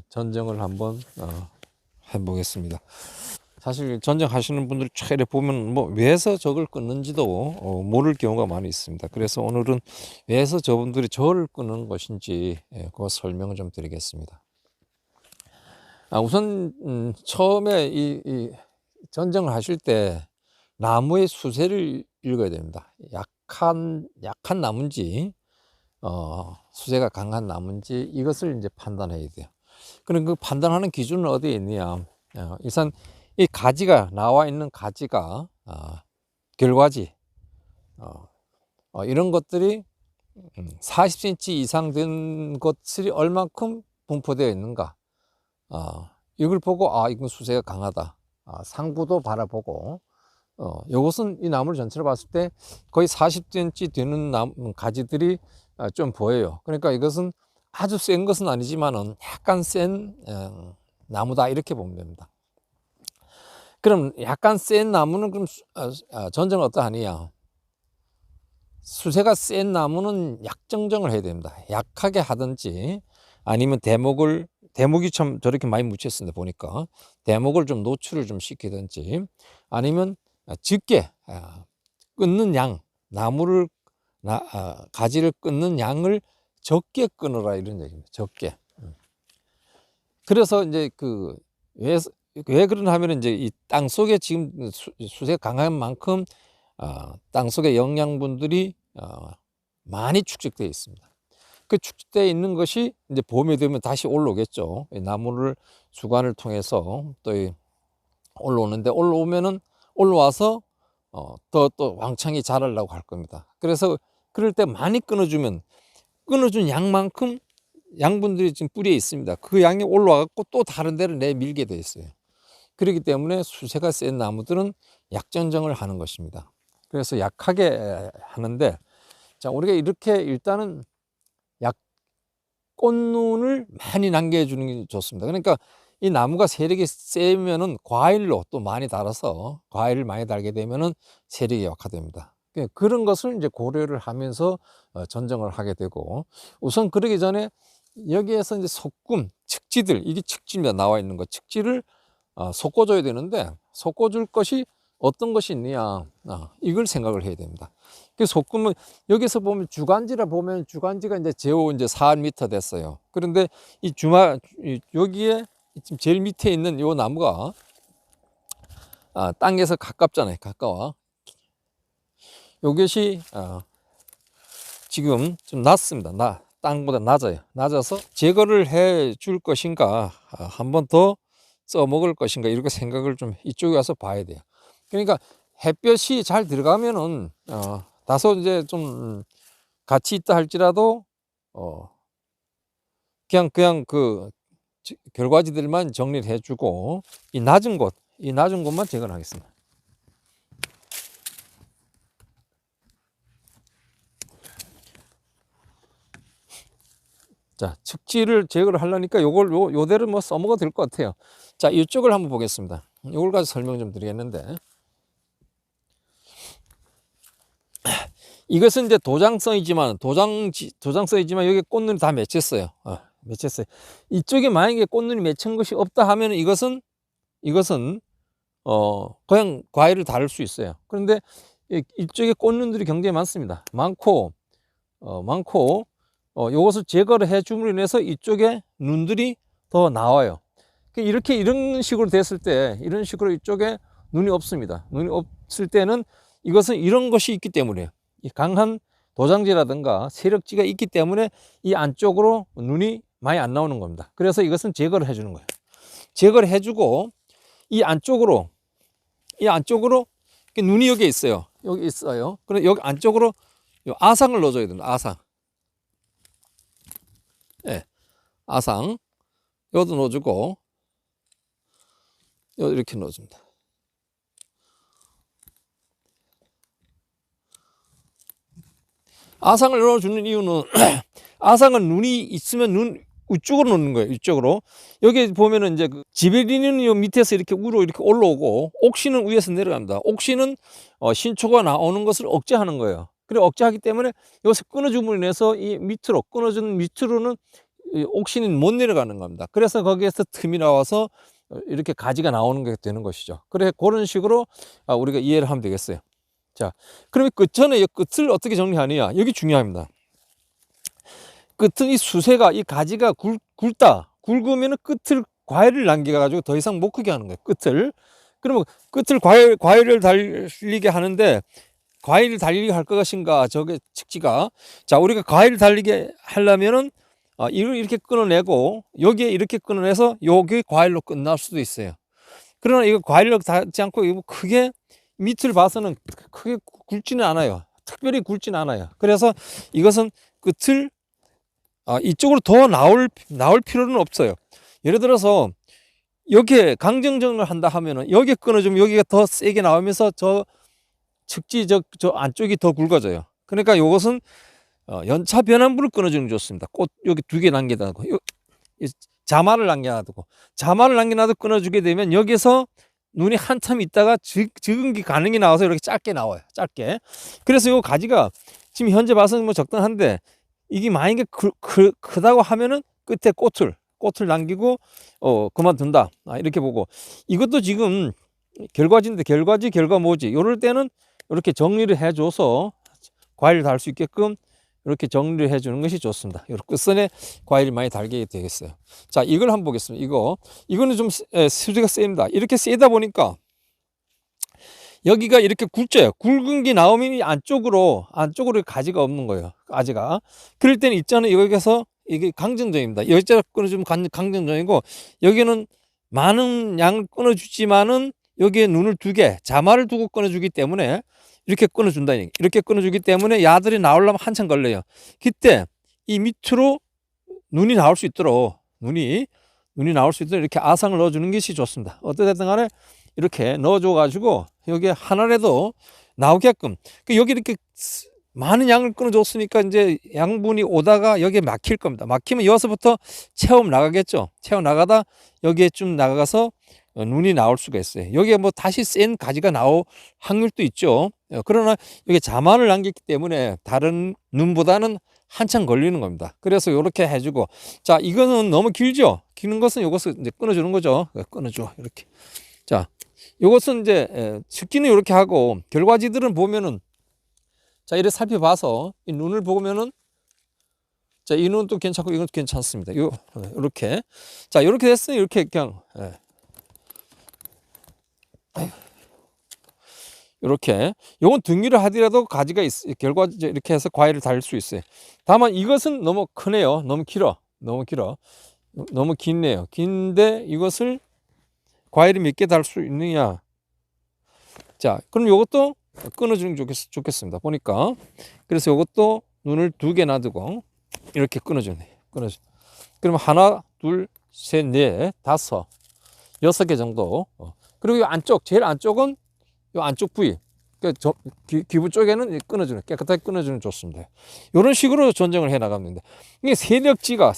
전정을 한번 해보겠습니다. 사실 전정하시는 분들 차례 보면 뭐 왜서 적을 끊는지도 모를 경우가 많이 있습니다. 그래서 오늘은 왜서 저분들이 저를 끊는 것인지 그 설명을 좀 드리겠습니다. 우선 처음에 이 전정을 하실 때 나무의 수세를 읽어야 됩니다. 약한 나무인지 수세가 강한 나무인지 이것을 이제 판단해야 돼요. 그럼 그 판단하는 기준은 어디에 있느냐? 우선 이 가지가 나와 있는 가지가 결과지 이런 것들이 40cm 이상 된 것들이 얼만큼 분포되어 있는가, 이걸 보고 이건 수세가 강하다. 상부도 바라보고 이것은 이 나무를 전체로 봤을 때 거의 40cm 되는 가지들이 좀 보여요. 그러니까 이것은 아주 센 것은 아니지만은 약간 센 나무다 이렇게 보면 됩니다. 그럼 약간 센 나무는 그럼 전정은 어떠하냐? 수세가 센 나무는 약정정을 해야 됩니다. 약하게 하든지 아니면 대목이 참 저렇게 많이 묻혔습니다. 보니까 대목을 좀 노출을 좀 시키든지 아니면 적게 끊는 양, 나무를 가지를 끊는 양을 적게 끊어라 이런 얘기입니다. 적게. 그래서 이제 왜 그러냐 하면 이제 이 땅 속에 지금 수세가 강한 만큼 땅 속에 영양분들이 많이 축적되어 있습니다. 그 축적되어 있는 것이 이제 봄이 되면 다시 올라오겠죠. 나무를 수관을 통해서 또 올라오는데 올라와서 또 왕창이 자라려고 할 겁니다. 그래서 그럴 때 많이 끊어준 양만큼 양분들이 지금 뿌리에 있습니다. 그 양이 올라와갖고 또 다른 데를 내밀게 돼 있어요. 그렇기 때문에 수세가 센 나무들은 약전정을 하는 것입니다. 그래서 약하게 하는데, 자, 우리가 이렇게 일단은 꽃눈을 많이 남겨주는 게 좋습니다. 그러니까 이 나무가 세력이 세면은 과일로 또 많이 달아서 과일을 많이 달게 되면은 세력이 약화됩니다. 그런 것을 이제 고려를 하면서 전정을 하게 되고, 우선 그러기 전에 여기에서 이제 속금, 측지들, 이게 측지입니다. 나와 있는 것, 측지를 솟궈줘야 되는데, 솟궈줄 것이 어떤 것이 있느냐, 이걸 생각을 해야 됩니다. 그 속금은 여기서 보면 주간지라 보면 주간지가 이제 제호 이제 4m 됐어요. 그런데 여기에 지금 제일 밑에 있는 이 나무가 땅에서 가깝잖아요. 가까워. 이것이 지금 좀 낮습니다. 땅보다 낮아요. 낮아서 제거를 해 줄 것인가, 한 번 더 써먹을 것인가, 이렇게 생각을 좀 이쪽에 와서 봐야 돼요. 그러니까 햇볕이 잘 들어가면은 다소 이제 좀 가치 있다 할지라도 그냥 그 결과지들만 정리를 해주고 이 낮은 곳만 제거를 하겠습니다. 자, 측지를 제거를 하려니까 요대로 뭐 써먹어도 될 것 같아요. 자, 이쪽을 한번 보겠습니다. 이걸 가지고 설명 좀 드리겠는데, 이것은 이제 도장성이지만 여기 꽃눈이 다 맺혔어요. 맺혔어요. 이쪽에 만약에 꽃눈이 맺힌 것이 없다 하면 이것은 그냥 과일을 다룰 수 있어요. 그런데 이쪽에 꽃눈들이 굉장히 많습니다. 많고 이것을 제거를 해 줌으로 인해서 이쪽에 눈들이 더 나와요. 이런 식으로 됐을 때, 이런 식으로 이쪽에 눈이 없습니다. 눈이 없을 때는 이것은 이런 것이 있기 때문에, 이 강한 도장지라든가 세력지가 있기 때문에 이 안쪽으로 눈이 많이 안 나오는 겁니다. 그래서 이것은 제거를 해주는 거예요. 제거를 해주고 이 안쪽으로 눈이 여기 있어요. 그럼 여기 안쪽으로 아상을 넣어줘야 됩니다. 아상. 예, 아상. 여기도 넣어주고 이렇게 넣어줍니다. 아상을 넣어주는 이유는 아상은 눈이 있으면 눈 이쪽으로 넣는 거예요. 이쪽으로. 여기 보면은 이제 지베리는 요 밑에서 이렇게 위로 이렇게 올라오고 옥시는 위에서 내려갑니다. 옥시는 신초가 나오는 것을 억제하는 거예요. 그래 억제하기 때문에 여기서 끊어줌으로 인해서 이 밑으로 끊어진 밑으로는 이 옥신이 못 내려가는 겁니다. 그래서 거기에서 틈이 나와서 이렇게 가지가 나오는 게 되는 것이죠. 그래 그런 식으로 우리가 이해를 하면 되겠어요. 자, 그러면 끝전에 이 끝을 어떻게 정리하느냐? 여기 중요합니다. 끝은 이 수세가 이 가지가 굵으면 끝을 과일을 남겨가지고 더 이상 못 크게 하는 거예요. 끝을. 그러면 끝을 과일을 달리게 하는데 과일을 달리게 할 것인가? 저게 측지가. 자, 우리가 과일을 달리게 하려면은 이걸 이렇게 끊어내고 여기에 이렇게 끊어내서 여기 과일로 끝날 수도 있어요. 그러나 이거 과일로 닿지 않고 이거 크게 밑을 봐서는 크게 굵지는 않아요. 특별히 굵지는 않아요. 그래서 이것은 끝을 이쪽으로 더 나올 필요는 없어요. 예를 들어서 여기에 강정정을 한다 하면은 여기 끊어주면 여기가 더 세게 나오면서 저 측지 저 안쪽이 더 굵어져요. 그러니까 이것은 연차 변환부를 끊어주는 게 좋습니다. 꽃 여기 2개 남겨놔두고 자마를 남겨놔두고 끊어주게 되면 여기서 눈이 한참 있다가 적응기 가능이 나와서 이렇게 짧게 나와요. 짧게. 그래서 이 가지가 지금 현재 봐서는 뭐 적당한데 이게 만약에 크다고 하면은 끝에 꽃을 남기고 그만둔다. 이렇게 보고 이것도 지금 결과지인데 결과모지 이럴 때는 이렇게 정리를 해줘서 과일을 달 수 있게끔 이렇게 정리를 해주는 것이 좋습니다. 이렇게 끝선에 과일이 많이 달게 되겠어요. 자, 이걸 한번 보겠습니다. 이거는 좀 수리가 셉니다. 이렇게 세다 보니까 여기가 이렇게 굵져요. 굵은 게 나오면 안쪽으로 가지가 없는 거예요. 가지가. 그럴 때는 있잖아요. 여기서 이게 강정정입니다. 여기다 끊어주면 강정정이고 여기는 많은 양을 끊어주지만은 여기에 눈을 2개, 자마를 두고 끊어주기 때문에 이렇게 끊어준다. 이렇게 끊어주기 때문에 야들이 나오려면 한참 걸려요. 그때 이 밑으로 눈이 나올 수 있도록 눈이 나올 수 있도록 이렇게 아상을 넣어주는 것이 좋습니다. 어떻든 간에 이렇게 넣어줘 가지고 여기에 하나라도 나오게끔 여기 이렇게 많은 양을 끊어줬으니까 이제 양분이 오다가 여기에 막힐 겁니다. 막히면 여기서부터 채워 나가겠죠. 채워 나가다 여기에 좀 나가서 눈이 나올 수가 있어요. 여기에 뭐 다시 센 가지가 나올 확률도 있죠. 그러나 여기 자만을 남겼기 때문에 다른 눈보다는 한참 걸리는 겁니다. 그래서 이렇게 해주고, 자, 이거는 너무 길죠? 기는 것은 이것을 이제 끊어주는 거죠. 끊어줘. 이렇게. 자, 이것은 이제 측지는 이렇게 하고, 결과지들은 보면은, 자, 이렇게 살펴봐서 이 눈을 보면은, 자, 이 눈도 괜찮고 이것도 괜찮습니다. 이렇게. 자, 이렇게 됐으니 이렇게 그냥, 이렇게 요건 등기를 하더라도 가지가 결과 이렇게 해서 과일을 달릴 수 있어요. 다만 이것은 너무 크네요. 너무 길어. 너무 긴네요. 긴데 이것을 과일이 몇 개 달 수 있느냐? 자, 그럼 요것도 끊어주는 게 좋겠습니다. 보니까. 그래서 요것도 눈을 2개 놔두고 이렇게 끊어주네. 그러면 하나, 둘, 셋, 넷, 다섯, 6개 정도. 그리고 이 안쪽, 제일 안쪽은 이 안쪽 부위, 그러니까 기부 쪽에는 깨끗하게 끊어주는 좋습니다. 이런 식으로 전정을 해 나갑니다. 이게 세력지가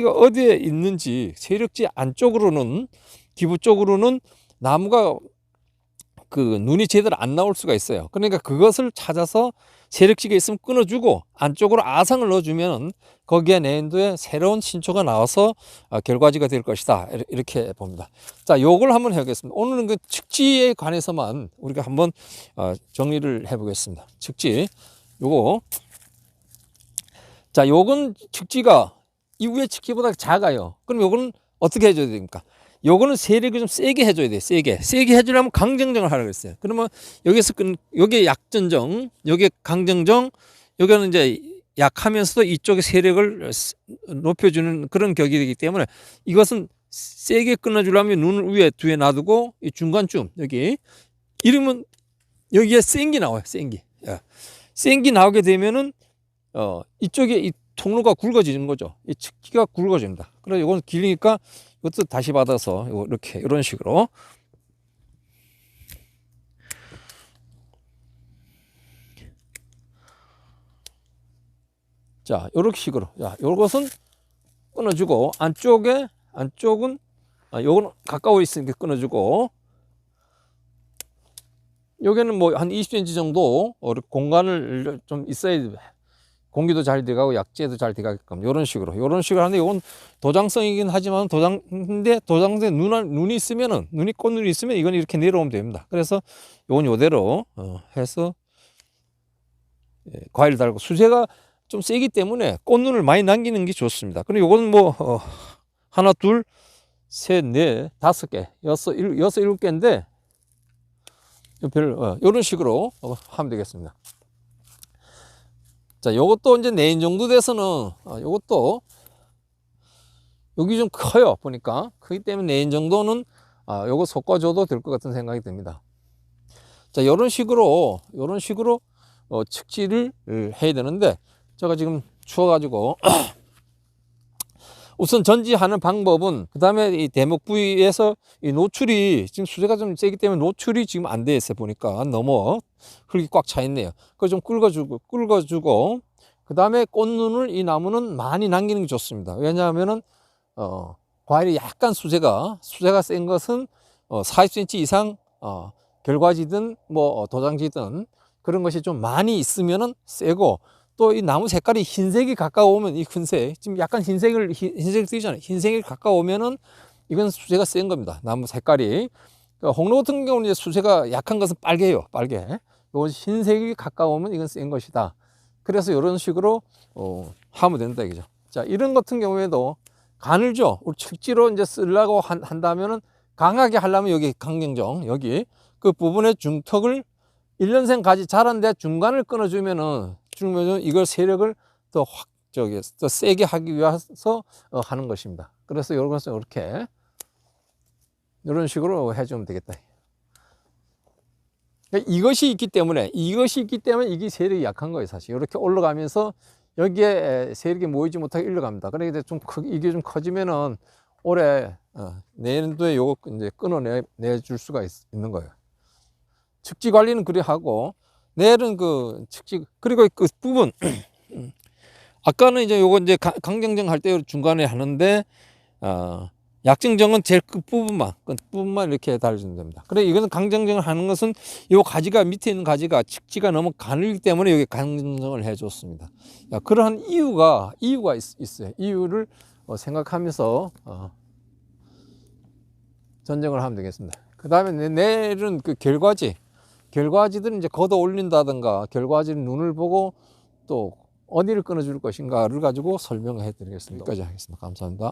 어디에 있는지, 세력지 안쪽으로는, 기부 쪽으로는 나무가 눈이 제대로 안 나올 수가 있어요. 그러니까 그것을 찾아서 세력지가 있으면 끊어주고 안쪽으로 아상을 넣어주면 거기에 내인도에 새로운 신초가 나와서 결과지가 될 것이다. 이렇게 봅니다. 자, 요걸 한번 해보겠습니다. 오늘은 그 측지에 관해서만 우리가 한번 정리를 해보겠습니다. 측지. 요거. 자, 요건 측지가 이 위에 측지보다 작아요. 그럼 요거는 어떻게 해줘야 됩니까? 요거는 세력을 좀 세게 해줘야 돼요. 세게 해주려면 강정정을 하라고 했어요. 그러면 여기서 여기 약전정, 여기 강정정, 여기는 이제 약하면서도 이쪽에 세력을 높여주는 그런 격이기 때문에 이것은 세게 끊어주려면 눈을 위에 2개 놔두고 이 중간쯤 여기 이러면 여기에 센 게 나와요. 센 게 나오게 되면은 이쪽에 이 통로가 굵어지는 거죠. 이 측기가 굵어집니다. 그래서 이건 길으니까 이것도 다시 받아서 이렇게 이런 식으로 자 이렇게 식으로 자 요것은 끊어주고 안쪽은 요거는 가까워 있으니까 끊어주고 여기는 뭐 한 20cm 정도 공간을 좀 있어야 공기도 잘 들어가고 약재도 잘 들어가게끔 이런 식으로 하는데 이건 도장성이긴 하지만 도장인데 도장에 눈이 있으면은 꽃눈이 있으면 이건 이렇게 내려오면 됩니다. 그래서 이건 요대로 해서 과일 달고 수세가 좀 세기 때문에 꽃눈을 많이 남기는 게 좋습니다. 그리고 요건 뭐 하나 둘 셋 넷 다섯 개 여섯 일곱 개인데 이런 식으로 하면 되겠습니다. 자, 요것도 이제 내인 정도 돼서는 요것도 여기 좀 커요. 보니까 크기 때문에 내인 정도는 요거 솎아줘도 될 것 같은 생각이 듭니다. 자, 요런 식으로 측지를 해야 되는데 제가 지금 추워가지고 우선 전지하는 방법은 그 다음에 이 대목 부위에서 이 노출이 지금 수세가 좀 세기 때문에 노출이 지금 안 돼 있어요. 보니까 너무 흙이 꽉 차 있네요. 그걸 좀 긁어주고 그 다음에 꽃눈을 이 나무는 많이 남기는 게 좋습니다. 왜냐하면은 과일이 약간 수세가 센 것은 40cm 이상 결과지든 뭐 도장지든 그런 것이 좀 많이 있으면은 세고 또 이 나무 색깔이 흰색이 가까우면 이 흰색 지금 약간 흰색을 띄잖아요. 흰색이 가까우면은 이건 수세가 센 겁니다. 나무 색깔이. 그러니까 홍로 같은 경우는 이제 수세가 약한 것은 빨개요. 빨개. 이건 흰색이 가까우면 이건 센 것이다. 그래서 이런 식으로 하면 된다 이거죠. 자, 이런 같은 경우에도 간을 줘. 우리 측지로 이제 쓰려고 한다면은 강하게 하려면 여기 강경정 여기 그 부분의 중턱을 1년생 가지 자란데 중간을 끊어주면은 이걸 세력을 더 더 세게 하기 위해서 하는 것입니다. 그래서 이것은 이렇게 이런 식으로 해주면 되겠다. 이것이 있기 때문에 이게 세력이 약한 거예요. 사실 이렇게 올라가면서 여기에 세력이 모이지 못하게 일러갑니다. 그러니까 이게 좀 커지면은 올해 내년도에 요거 이제 끊어내줄 수가 있는 거예요. 측지 관리는 그래 하고 내일은 그 측지 그리고 그 부분 아까는 이제 요거 이제 강정정 할 때 중간에 하는데 약정정은 제일 끝부분만 이렇게 달아주면 됩니다. 그래 이거는 강정정을 하는 것은 요 가지가 밑에 있는 가지가 측지가 너무 가늘기 때문에 여기 강정정을 해줬습니다. 그러한 이유가 있어요. 이유를 생각하면서 전정을 하면 되겠습니다. 그 다음에 내일은 그 결과지들은 이제 걷어 올린다든가 결과지 눈을 보고 또 어디를 끊어줄 것인가를 가지고 설명해 드리겠습니다. 여기까지 하겠습니다. 감사합니다.